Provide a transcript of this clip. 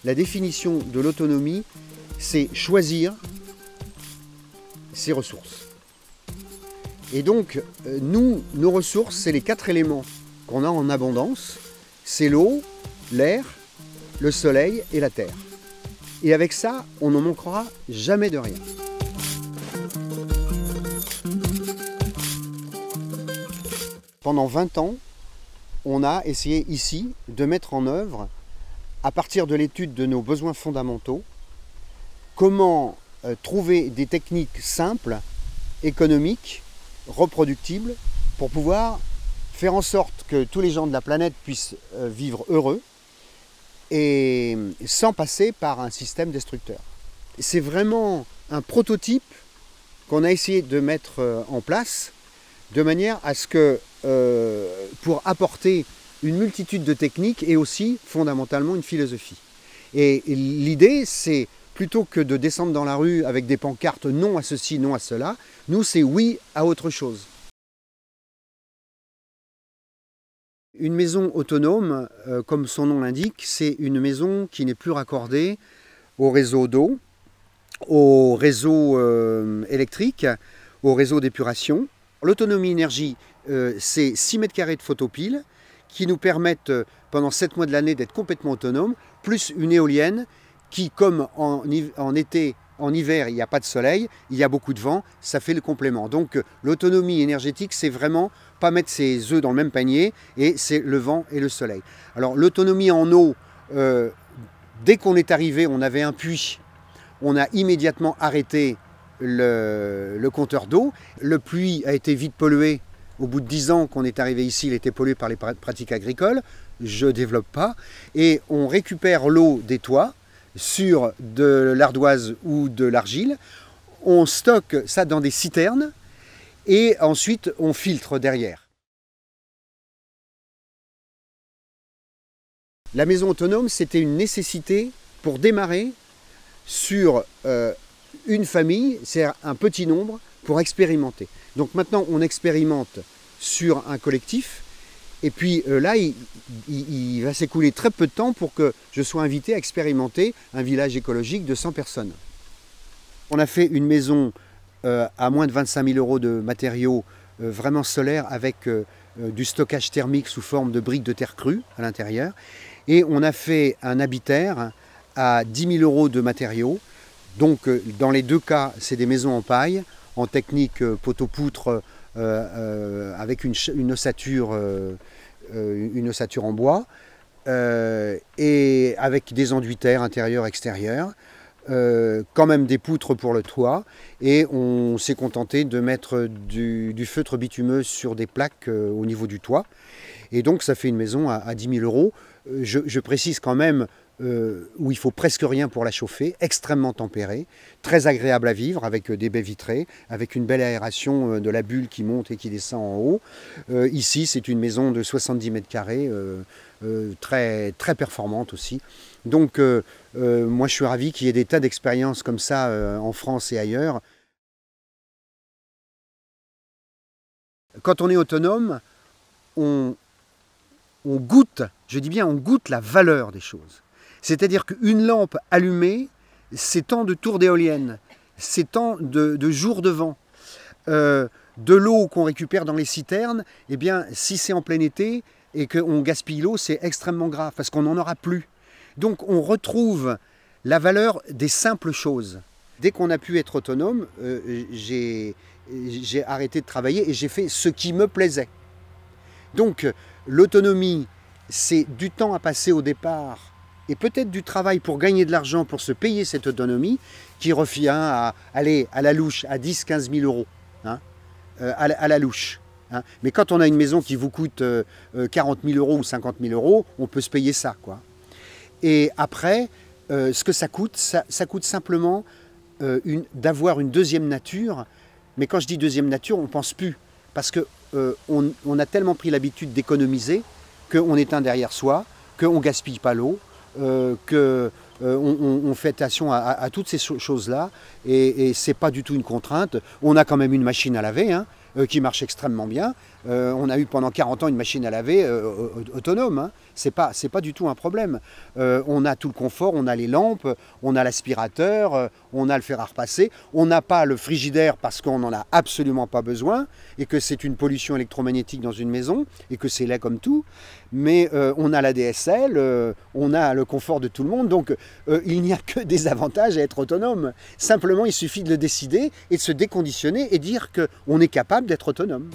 la définition de l'autonomie, c'est choisir ses ressources. Et donc, nos ressources, c'est les 4 éléments qu'on a en abondance. C'est l'eau, l'air, le soleil et la terre. Et avec ça, on n'en manquera jamais de rien. Pendant 20 ans, on a essayé ici de mettre en œuvre, à partir de l'étude de nos besoins fondamentaux, comment trouver des techniques simples, économiques, reproductibles, pour pouvoir faire en sorte que tous les gens de la planète puissent vivre heureux et sans passer par un système destructeur. C'est vraiment un prototype qu'on a essayé de mettre en place de manière à ce que, pour apporter une multitude de techniques et aussi fondamentalement une philosophie. Et l'idée, c'est plutôt que de descendre dans la rue avec des pancartes non à ceci, non à cela, nous c'est oui à autre chose. Une maison autonome, comme son nom l'indique, c'est une maison qui n'est plus raccordée au réseau d'eau, au réseau électrique, au réseau d'épuration. L'autonomie énergie, c'est 6 mètres carrés de photopile qui nous permettent pendant 7 mois de l'année d'être complètement autonomes, plus une éolienne qui, comme en été, en hiver, il n'y a pas de soleil, il y a beaucoup de vent, ça fait le complément. Donc l'autonomie énergétique, c'est vraiment pas mettre ses œufs dans le même panier, et c'est le vent et le soleil. Alors l'autonomie en eau, dès qu'on est arrivé, on avait un puits, on a immédiatement arrêté le compteur d'eau. Le puits a été vite pollué. Au bout de 10 ans qu'on est arrivé ici, il était pollué par les pratiques agricoles. Je ne développe pas. Et on récupère l'eau des toits sur de l'ardoise ou de l'argile. On stocke ça dans des citernes et ensuite on filtre derrière. La maison autonome, c'était une nécessité pour démarrer sur une famille, c'est un petit nombre, pour expérimenter. Donc maintenant, on expérimente sur un collectif, et puis là, il va s'écouler très peu de temps pour que je sois invité à expérimenter un village écologique de 100 personnes. On a fait une maison à moins de 25 000 € de matériaux vraiment solaires, avec du stockage thermique sous forme de briques de terre crue à l'intérieur, et on a fait un habitaire à 10 000 € de matériaux. Donc dans les deux cas, c'est des maisons en paille, en technique poteau-poutre, avec une ossature en bois, et avec des enduits-terre intérieur, extérieur, quand même des poutres pour le toit, et on s'est contenté de mettre du feutre bitumeux sur des plaques au niveau du toit. Et donc ça fait une maison à 10 000 €. Je précise quand même, où il faut presque rien pour la chauffer, extrêmement tempérée, très agréable à vivre, avec des baies vitrées, avec une belle aération de la bulle qui monte et qui descend en haut. Ici, c'est une maison de 70 mètres carrés, très, très performante aussi. Donc, moi, je suis ravi qu'il y ait des tas d'expériences comme ça en France et ailleurs. Quand on est autonome, on goûte, je dis bien on goûte la valeur des choses. C'est-à-dire qu'une lampe allumée, c'est tant de tours d'éoliennes, c'est tant de jours de vent. De l'eau qu'on récupère dans les citernes, eh bien, si c'est en plein été et qu'on gaspille l'eau, c'est extrêmement grave parce qu'on n'en aura plus. Donc on retrouve la valeur des simples choses. Dès qu'on a pu être autonome, j'ai arrêté de travailler et j'ai fait ce qui me plaisait. Donc l'autonomie, c'est du temps à passer au départ et peut-être du travail pour gagner de l'argent pour se payer cette autonomie qui revient à aller à la louche à 10-15 000 €, hein, à la louche. Hein. Mais quand on a une maison qui vous coûte 40 000 € ou 50 000 €, on peut se payer ça, quoi. Et après, ce que ça coûte simplement d'avoir une deuxième nature. Mais quand je dis deuxième nature, on ne pense plus. Parce qu'on a tellement pris l'habitude d'économiser qu'on éteint derrière soi, qu'on ne gaspille pas l'eau, qu'on fait attention à toutes ces choses-là. Et ce n'est pas du tout une contrainte. On a quand même une machine à laver, hein, qui marche extrêmement bien. On a eu pendant 40 ans une machine à laver autonome, hein. C'est pas du tout un problème. On a tout le confort, on a les lampes, on a l'aspirateur, on a le fer à repasser. On n'a pas le frigidaire parce qu'on n'en a absolument pas besoin et que c'est une pollution électromagnétique dans une maison et que c'est laid comme tout. Mais on a la DSL, on a le confort de tout le monde. Donc il n'y a que des avantages à être autonome. Simplement, il suffit de le décider et de se déconditionner et dire qu'on est capable d'être autonome.